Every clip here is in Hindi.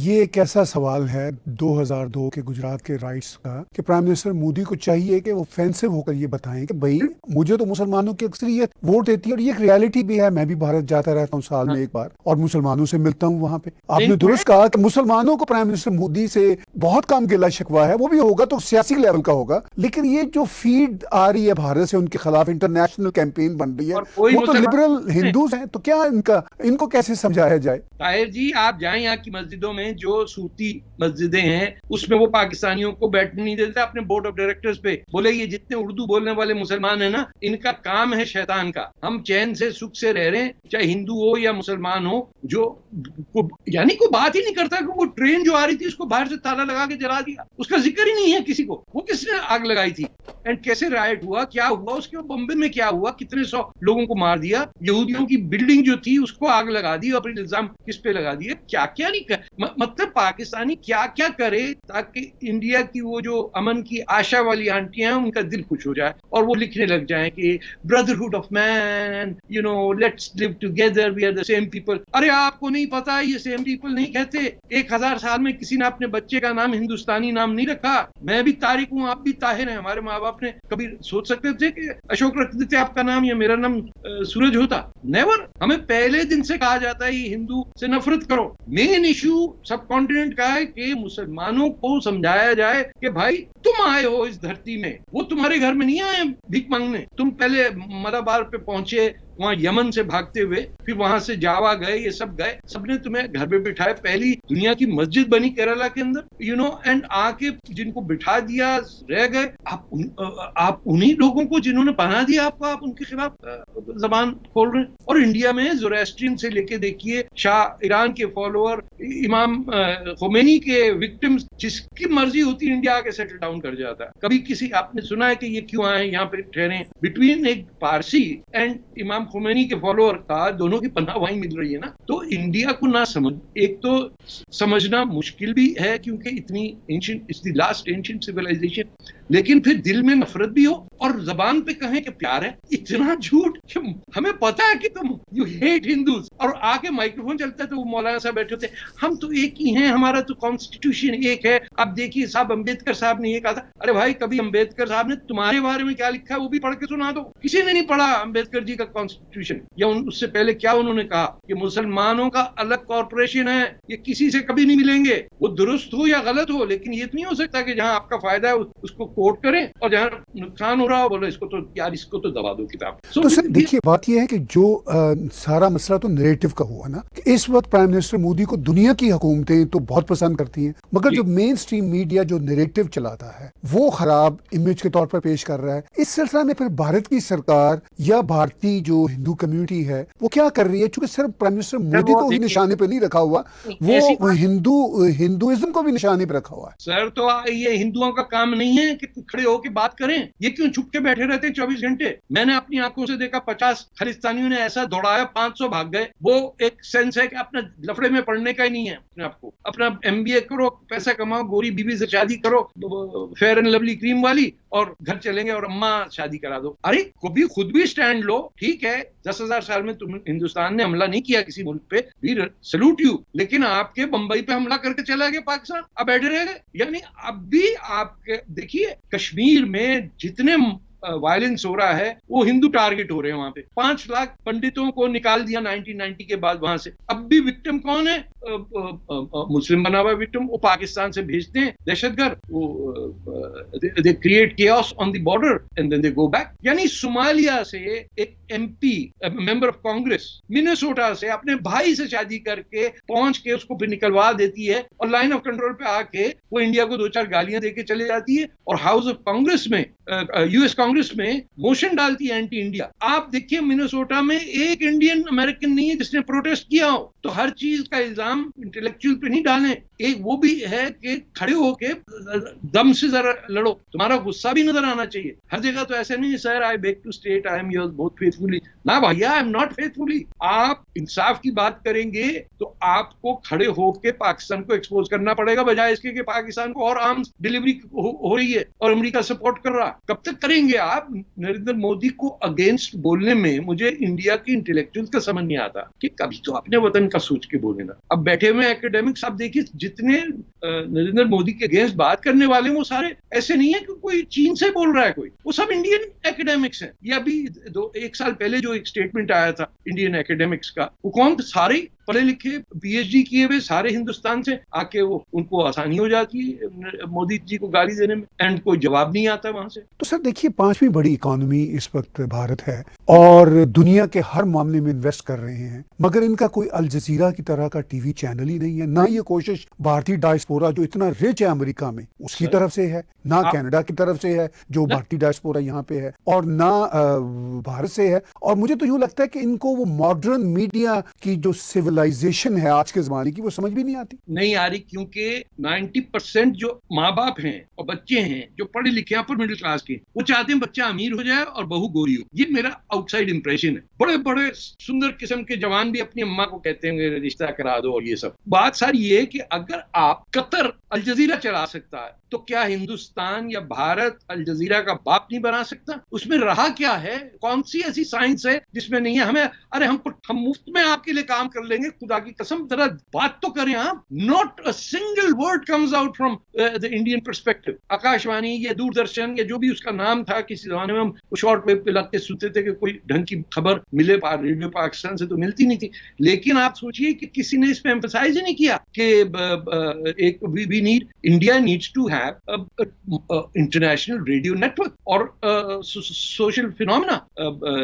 ये एक ऐसा सवाल है 2002 के गुजरात के राइट्स का कि प्राइम मिनिस्टर मोदी को चाहिए कि वो ऑफेंसिव होकर ये बताएं कि भाई मुझे तो मुसलमानों की अक्सरियत वोट देती है और ये एक रियलिटी भी है। मैं भी भारत जाता रहता हूँ साल में एक बार और मुसलमानों से मिलता हूँ वहां पे। आपने दुरुस्त कहा कि मुसलमानों को प्राइम मिनिस्टर मोदी से बहुत कम गिला शिकवा है, वो भी होगा तो सियासी लेवल का होगा, लेकिन ये जो फीड आ रही है भारत से उनके खिलाफ, इंटरनेशनल कैंपेन बन रही है, वो तो लिबरल हिंदूज हैं, तो क्या इनको कैसे समझाया जाए? ताहिर जी, आप जाएं यहाँ की मस्जिदों में, जो सूती मस्जिदें हैं उसमें वो पाकिस्तानियों को बैठने नहीं देते अपने बोर्ड ऑफ डायरेक्टर्स पे। बोले ये जितने उर्दू बोलने वाले मुसलमान है ना, इनका काम है शैतान का। हम चैन से सुख से रह रहे हैं, चाहे हिंदू हो या मुसलमान हो, जो यानी कोई बात ही नहीं करता कि वो ट्रेन जो आ रही थी उसको बाहर से ताला लगा के जला दिया, उसका जिक्र ही नहीं है किसी को। वो किसने आग लगाई थी एंड कैसे राइट हुआ, क्या हुआ, उसके बाद बॉम्बे में क्या हुआ, कितने 100 लोगों को मार दिया, यहूदियों की बिल्डिंग जो थी उसको आग लगा दी और इल्जाम किस पे लगा दिए, क्या क्या नहीं कर, मतलब पाकिस्तानी क्या क्या करे ताकि इंडिया की वो जो अमन की आशा वाली आंटियां हैं उनका दिल खुश हो जाए और वो लिखने लग जाए कि brotherhood of man, you know, let's live together, we are the same people. अरे आपको नहीं पता, ये सेम पीपल नहीं कहते। 1000 साल में किसी ने अपने बच्चे का नाम हिंदुस्तानी नाम नहीं रखा। मैं भी तारिक हूँ, आप भी ताहिर हैं। हमारे माँ बाप ने कभी सोच सकते थे कि अशोक रख देते आपका नाम या मेरा नाम सूरज होता? नेवर। हमें पहले दिन से कहा जाता है हिंदू से नफरत करो। मेन इश्यू सब कॉन्टिनेंट का है कि मुसलमानों को समझाया जाए कि भाई तुम आए हो इस धरती में, वो तुम्हारे घर में नहीं आए भीख मांगने। तुम पहले मलाबार पे पहुंचे, वहां यमन से भागते हुए, फिर वहां से जावा गए, ये सब गए, सबने तुम्हें घर पे बिठाए। पहली दुनिया की मस्जिद बनी केरला के अंदर, यू नो, एंड आके जिनको बिठा दिया रह गए। आप उन्हीं लोगों को जिन्होंने बना दिया आपको, आप उनके खिलाफ जबान खोल रहे हैं। और इंडिया में ज़ोरास्ट्रियन से लेके देखिए शाह ईरान के फॉलोअर, इमाम खुमैनी के विक्टिम्स, जिसकी मर्जी होती है इंडिया आके सेटल डाउन कर जाता है। कभी किसी आपने सुना है कि ये क्यों आए यहाँ पे ठहरे? बिटवीन एक पारसी एंड इमाम खुमैनी के फॉलोअर का दोनों की पनाह वहीं मिल रही है ना। तो इंडिया को ना समझ, एक तो समझना मुश्किल भी है क्योंकि इतनी ancient, it's the last ancient civilisation, लेकिन फिर दिल में नफरत भी हो और जबान पे कहें कि प्यार है। इतना झूठ कि हमें पता है कि तुम यू हेट हिंदूज, और आके माइक्रोफोन चलता है तो वो मौलाना साहब बैठे होते, हम तो एक ही हैं, हमारा तो कॉन्स्टिट्यूशन एक है। अब देखिए साहब, अम्बेडकर साहब ने ये कहा था। अरे भाई, कभी अम्बेडकर साहब ने तुम्हारे बारे में क्या लिखा है वो भी पढ़ के सुना दो। किसी ने नहीं पढ़ा अम्बेडकर जी का कॉन्स्टिट्यूशन, या उससे पहले क्या उन्होंने कहा कि मुसलमानों का अलग कॉर्पोरेशन है, ये किसी से कभी नहीं मिलेंगे। वो दुरुस्त हो या गलत हो, लेकिन ये तो नहीं हो सकता कि जहां आपका फायदा है उसको कोट करें और जहां नुकसान हो रहा हो बोले इसको तो यार, इसको तो दबा दो किताब। तो सर देखिए, बात यह है कि जो सारा मसला तो नैरेटिव का हुआ ना, कि इस वक्त प्राइम मिनिस्टर मोदी को दुनिया की हुकूमतें तो बहुत पसंद करती हैं, मगर जो मेन स्ट्रीम मीडिया जो नैरेटिव चलाता है वो खराब इमेज के तौर पर पेश कर रहा है। इस सिलसिले में फिर भारत की सरकार या भारतीय जो हिंदू कम्युनिटी है वो क्या कर रही है? चूंकि सिर्फ प्राइम मिनिस्टर मोदी को ही निशाने पे नहीं रखा हुआ, वो हिंदुइज्म को भी निशाने पे रखा हुआ है। सर, तो ये हिंदुओं का काम नहीं है कि खड़े होकर बात करें? ये क्यों छुप के बैठे रहते हैं 24 घंटे? मैंने अपनी आंखों से देखा 50 खालिस्तानियों ने ऐसा दौड़ाया, 500 भाग गए। वो एक सेंस है कि अपने लफड़े में पड़ने का ही नहीं है। आपको अपना MBA करो, पैसा कमाओ, गोरी बीवी से शादी करो, फेयर एंड लवली क्रीम वाली, और घर चलेंगे और अम्मा शादी करा दो। अरे कभी खुद भी स्टैंड लो। ठीक है, 10,000 साल में तुम हिंदुस्तान ने हमला नहीं किया किसी मुल्क पे, वी सल्यूट यू, लेकिन आपके बंबई पे हमला करके चला गया पाकिस्तान, अब बैठे रह गए। यानी अब भी आपके देखिए, कश्मीर में जितने वायलेंस हो रहा है वो हिंदू टारगेट हो रहे हैं। वहां पे 5 लाख पंडितों को निकाल दिया 1990 के बाद वहां से। अब भी विक्टिम कौन है? मुस्लिम बना हुआ विक्टिम, वो पाकिस्तान से भेजते हैं दहशतगर्द, they create chaos on the border and then they go back. यानी सोमालिया से एक MP, member of Congress, Minnesota से अपने भाई से शादी करके पहुंच के उसको फिर निकलवा देती है और लाइन ऑफ कंट्रोल पे आके वो इंडिया को 2-4 गालियां देके चले जाती है और हाउस ऑफ कांग्रेस में, US कांग्रेस में मोशन डालती है एंटी इंडिया। आप देखिए, मिनेसोटा में एक इंडियन अमेरिकन नहीं है जिसने प्रोटेस्ट किया हो। तो हर चीज का इल्जाम इंटेलेक्चुअल पे नहीं डालें। एक वो भी है कि खड़े होके दम से जरा लड़ो, तुम्हारा गुस्सा भी नजर आना चाहिए। हर जगह तो ऐसे नहीं, sir I beg to state I am yours बहुत फेथफुली, ना भैया, आई एम नॉट फेथफुली। आप इंसाफ की बात करेंगे तो आपको खड़े होकर पाकिस्तान को एक्सपोज करना पड़ेगा, बजाय इसके कि पाकिस्तान को और आर्म्स डिलीवरी हो रही है और अमेरिका सपोर्ट कर रहा। कब तक करेंगे आप? नरेंद्र मोदी को अगेंस्ट बोलने में मुझे इंडिया की इंटेलेक्चुअल्स का समझ नहीं आता कि कभी तो अपने वतन का सोच के बोले ना। अब बैठे हुए एकेडमिक्स आप देखिए, जितने नरेंद्र मोदी के अगेंस्ट बात करने वाले वो सारे ऐसे नहीं है कि कोई चीन से बोल रहा है कोई, वो सब इंडियन एकेडमिक्स हैं। ये अभी एक साल पहले जो एक स्टेटमेंट आया था इंडियन एकेडमिक्स का, वो कौन? सारे पढ़े लिखे पीएचडी किए हुए सारे हिंदुस्तान से आके, वो उनको आसानी हो जाती है मोदी जी को गाली देने में, एंड कोई जवाब नहीं आता वहां से। तो सर देखिए, 5वीं बड़ी इकोनॉमी इस वक्त भारत है और दुनिया के हर मामले में इन्वेस्ट कर रहे हैं, मगर इनका कोई अल जजीरा की तरह का टीवी चैनल ही नहीं है। ना ये कोशिश भारतीय डायस्पोरा जो इतना रिच है अमेरिका में उसकी तरफ से है, ना कनाडा की तरफ से है जो भारतीय डायस्पोरा यहाँ पे है, और ना भारत से है। और मुझे तो यूं लगता है कि इनको वो मॉडर्न मीडिया की जो सिविलाइजेशन है आज के जमाने की, वो समझ भी नहीं आती। नहीं आ रही, क्योंकि 90% जो माँ बाप हैं और बच्चे हैं जो पढ़े लिखे अपर मिडिल क्लास के, वो चाहते हैं बच्चा अमीर हो जाए और बहू गोरी हो। ये मेरा आउटसाइड इंप्रेशन है। बड़े बड़े सुंदर किस्म के जवान भी अपनी अम्मा को कहते हैं रिश्ता करा दो, और ये सब। बात सारी ये है कि अगर आप कतर अल जजीरा चला सकता है, तो क्या हिंदुस्तान या भारत अल जजीरा का बाप नहीं बना सकता? उसमें रहा क्या है? कौन सी ऐसी साइंस है जिसमें नहीं है? हमें, अरे हम मुफ्त में आपके लिए काम कर लेंगे, खुदा की कसम जरा बात तो करें आप। Not a single word comes out from the Indian perspective. Akashvani या दूरदर्शन या जो भी उसका नाम था, किसी जमाने में हम शॉर्ट वेव पे लग के सुनते थे कि कोई ढंग की खबर मिले, रेडियो पाकिस्तान से तो मिलती नहीं थी। लेकिन आप सोचिए कि किसी ने इस पे एम्फसाइज ही नहीं किया कि एक we need, India needs to have international radio network और सोशल फिनोमेना।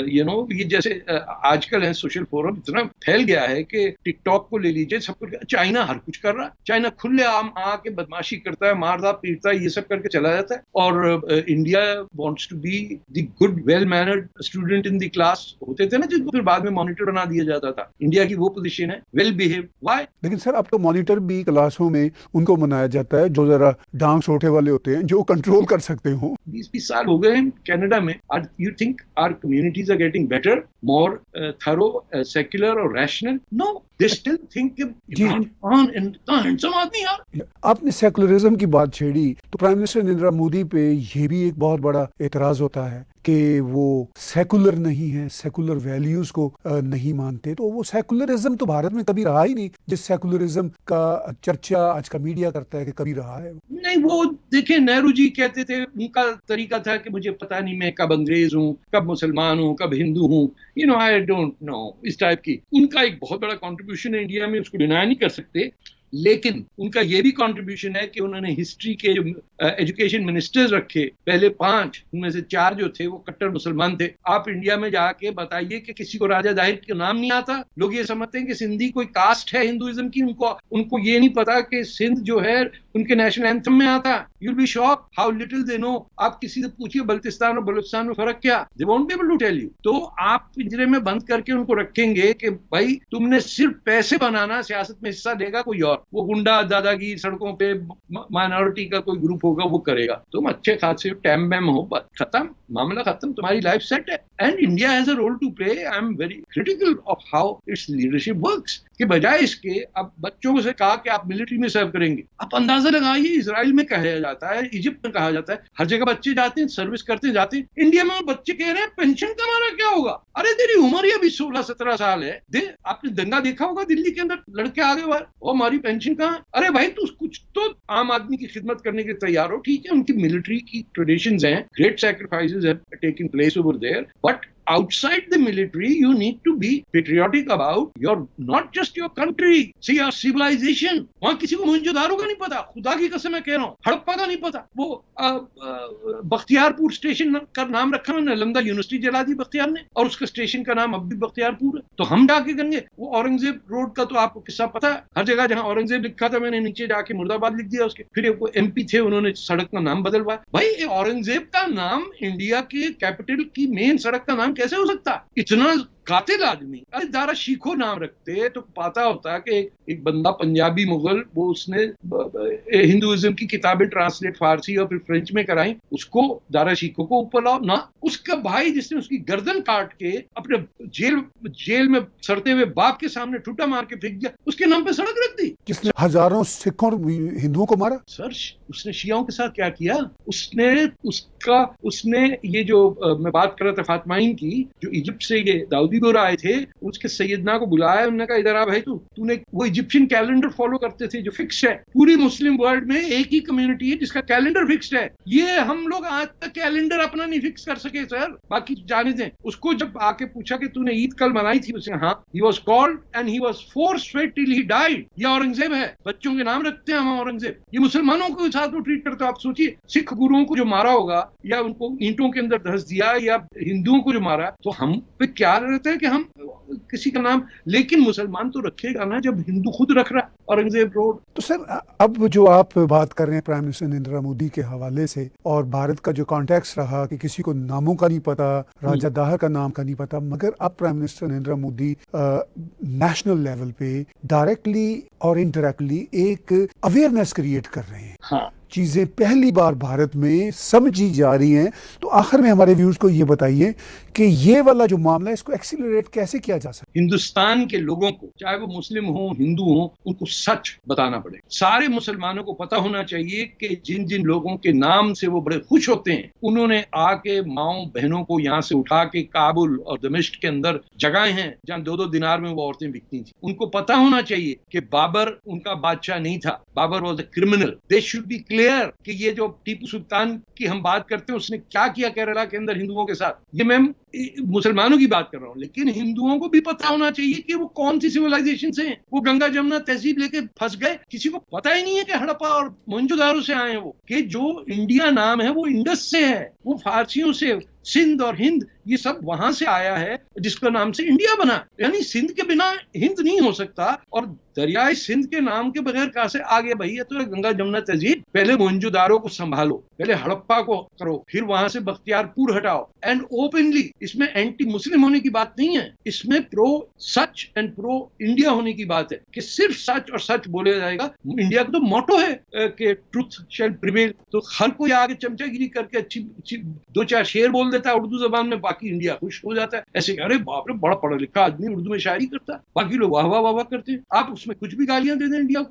ये जैसे आजकल है, सोशल फोरम इतना फैल गया है कि टिकटॉक को ले लीजिए, सब कुछ। चाइना हर कुछ कर रहा है, चाइना खुलेआम आके बदमाशी करता है, मारता पीटता है, ये सब करके चला जाता है। और India wants to be the good well mannered student in the class होते थे ना, जिनको फिर बाद में मॉनिटर बना दिया जाता था। इंडिया की वो पोजीशन है, वेल बिहेव। व्हाई? लेकिन सर अब तो मॉनिटर भी क्लासों में उनको बनाया जाता है जो जरा डांग छोटे वाले होते हैं, जो कंट्रोल कर सकते हो। 20 साल हो गए हैं कनाडा में। You think our communities are getting better, more thorough, secular और rational? No, they still think handsome आदमी यार। आपने सेकुलरिज्म की बात छेड़ी, तो प्राइम मिनिस्टर नरेंद्र मोदी पे ये भी एक बहुत बड़ा एतराज होता है कि वो सेकुलर नहीं है, सेकुलर वैल्यूज को नहीं मानते। तो वो सेकुलरिज्म तो भारत में कभी रहा ही नहीं, जिस सेकुलरिज्म का चर्चा आज का मीडिया करता है कि कभी रहा है। नहीं, वो देखिए, नेहरू जी कहते थे, उनका तरीका था कि मुझे पता नहीं मैं कब अंग्रेज हूँ, कब मुसलमान हूँ, कब हिंदू हूँ, आई डोंट नो, इस टाइप की। उनका एक बहुत बड़ा कंट्रीब्यूशन है इंडिया में, उसको डिनाई नहीं कर सकते। लेकिन उनका ये भी कंट्रीब्यूशन है कि उन्होंने हिस्ट्री के जो एजुकेशन मिनिस्टर्स रखे, पहले 5, उनमें से 4 जो थे वो कट्टर मुसलमान थे। आप इंडिया में जाके बताइए कि किसी को राजा दाहिर का नाम नहीं आता। लोग ये समझते हैं कि सिंधी कोई कास्ट है हिंदुइज्म की, उनको ये नहीं पता कि सिंध जो है उनके नेशनल एंथम में आता। You'll be shock how little they know. आप किसी से पूछिए बल्तिस्तान और बलूचिस्तान में फर्क क्या, they won't be able to tell you. तो आप पिंजरे में बंद करके उनको रखेंगे कि भाई तुमने सिर्फ पैसे बनाना, सियासत में हिस्सा देगा कोई और, वो गुंडा दादागिरी सड़कों पे माइनॉरिटी का कोई ग्रुप होगा वो करेगा। तुम अच्छे खासे टैम बैम हो, खत्म, मामला खत्म, तुम्हारी लाइफ सेट है। And India has a role to play. I am very critical of how its leadership works. के बजाय इसके अब बच्चों से कहा कि आप मिलिट्री में सर्व करेंगे। आप अंदाजा लगाइए, इजराइल में कहा जाता है, इजिप्ट में कहा जाता है, हर जगह बच्चे जाते हैं, सर्विस करते जाते हैं। इंडिया में बच्चे कह रहे हैं पेंशन कमाना क्या होगा? अरे तेरी उम्र ही अभी 16-17 साल है। आपने दंगा देखा होगा दिल्ली के अंदर, लड़के आगे बार, और हमारी पेंशन कहाँ? अरे भाई तू कुछ तो आम आदमी की खिदमत करने के तैयार हो। ठीक है, उनकी मिलिट्री की ट्रेडिशंस हैं, great sacrifices have taken place over there, but outside the military you need to be patriotic about your, not just your country, see your civilization। वहां किसी को मोहनजोदारो का नहीं पता, खुदा की कसम मैं कह रहा हूँ, हड़प्पा का नहीं पता। वो बख्तियारपुर स्टेशन का नाम रखा ना, नालंदा यूनिवर्सिटी जला दी बख्तियार ने, और उसका स्टेशन का नाम अब भी बख्तियारपुर है। तो हम जाके करेंगे। वो औरंगजेब रोड का तो आपको किस्सा पता है, हर जगह जहां औरंगजेब लिखा था मैंने नीचे जाके मुर्दाबाद लिख दिया उसके। फिर वो MP थे, उन्होंने सड़क का नाम बदलवाया। भाई औरंगजेब का नाम इंडिया के कैपिटल की मेन सड़क का नाम कैसे हो सकता? इतना कातिल आदमी। अरे दारा शिखो नाम रखते तो पता होता कि एक बंदा पंजाबी मुगल, वो उसने हिंदुइज्म की किताबें ट्रांसलेट फारसी और फिर फ्रेंच में कराई, उसको दारा शिखो को ऊपर लाओ ना। उसका भाई जिसने उसकी गर्दन काट के अपने जेल में सड़ते हुए बाप के सामने ठुड्डा मार के फेंक दिया, उसके नाम पे सड़क रख दी। जिसने हजारों सिखों और हिंदुओं को मारा। सर उसने शियाओं के साथ क्या किया? उसने ये जो मैं बात कर रहा था फातमाइन की, जो इजिप्ट से ये दाऊदी गोरा आए थे, उसके सैयदना को बुलाया, उन्होंने कहा इधर आ भाई, तूने वो इजिप्शियन कैलेंडर फॉलो करते थे जो फिक्स है। पूरी मुस्लिम वर्ल्ड में एक ही कम्युनिटी है जिसका कैलेंडर फिक्स्ड है। ये हम लोग आज तक कैलेंडर अपना नहीं फिक्स कर सके सर, बाकी जाने दें। उसको जब आके पूछा कि तूने ईद कल मनाई थी, उसने हाँ, he was called and he was forced till he died. ये औरंगजेब है, बच्चों के नाम रखते हैं हम औरंगजेब। ये मुसलमानों के साथ वो ट्रीट करते हो। आप सोचिए, सिख गुरुओं को जो मारा होगा या उनको ईंटों के अंदर धंस दिया, या हिंदुओं को जो मारा, तो हम पे क्या रहता है कि हम किसी का नाम, लेकिन मुसलमान तो रखेगा ना जब हिंदू खुद रख रहा औरंगजेब रोड। तो सर अब जो आप बात कर रहे हैं प्राइम मिनिस्टर नरेंद्र मोदी के हवाले से, और भारत का जो कॉन्टेक्स्ट रहा कि किसी को नामों का नहीं पता, राजा दाहर का नाम का नहीं पता, मगर अब prime minister Narendra Modi national level पे डायरेक्टली और इनडायरेक्टली एक अवेयरनेस क्रिएट कर रहे हैं। हाँ, चीजें पहली बार भारत में समझी जा रही हैं। तो आखिर में हमारे व्यूअर्स को ये बताइए कि ये वाला जो मामला है, इसको एक्सीलरेट कैसे किया जा सकता है? हिंदुस्तान के लोगों को, चाहे वो मुस्लिम हो हिंदू हो, उनको सच बताना पड़ेगा। सारे मुसलमानों को पता होना चाहिए कि जिन जिन लोगों के नाम से वो बड़े खुश होते हैं, उन्होंने आके माओ बहनों को यहाँ से उठा के काबुल और दमिश्क के अंदर जगह हैं जहाँ 2-2 दिनार में वो औरतें बिकती थी। उनको पता होना चाहिए कि बाबर उनका बादशाह नहीं था, Babur was a criminal. They should be clear कि ये जो टीपू सुल्तान की हम बात करते हैं, उसने क्या किया केरला के अंदर हिंदुओं के साथ। ये मैं मुसलमानों की बात कर रहा हूँ, लेकिन हिंदुओं को भी पता होना चाहिए कि वो कौन सी सिविलाइजेशन से हैं। वो गंगा जमुना तहजीब लेके फंस गए, किसी को पता ही नहीं है कि हड़प्पा और मोहनजोदारो से आए हैं वो, कि जो इंडिया नाम है वो इंडस से है, वो फारसियों से, सिंध और हिंद ये सब वहां से आया है, जिसका नाम से इंडिया बना। यानी सिंध के बिना हिंद नहीं हो सकता, और दरियाए सिंध के नाम के बगैर कहां से आ गया भाई? ये तो गंगा जमुना तहजीब। पहले मोहनजोदारो को संभालो, पहले हड़प्पा को करो, फिर वहां से बख्तियारपुर हटाओ, एंड ओपनली। इसमें एंटी मुस्लिम होने की बात नहीं है, इसमें pro such and pro India होने की बात है कि सिर्फ सच और सच बोला जाएगा। इंडिया का तो मोटो है कि ट्रुथ शैल प्रिवेल। तो हर कोई आगे चमचागिरी करके अच्छी 2-4 शेर बोल देता है उर्दू जबान में, बाकी इंडिया खुश हो जाता है। ऐसे अरे बाप रे, बड़ा पढ़ा लिखा आदमी उर्दू में शायरी करता है, बाकी लोग वाह वाह वाह करते हैं। आप उसमें कुछ भी गालियां दे दें इंडिया को।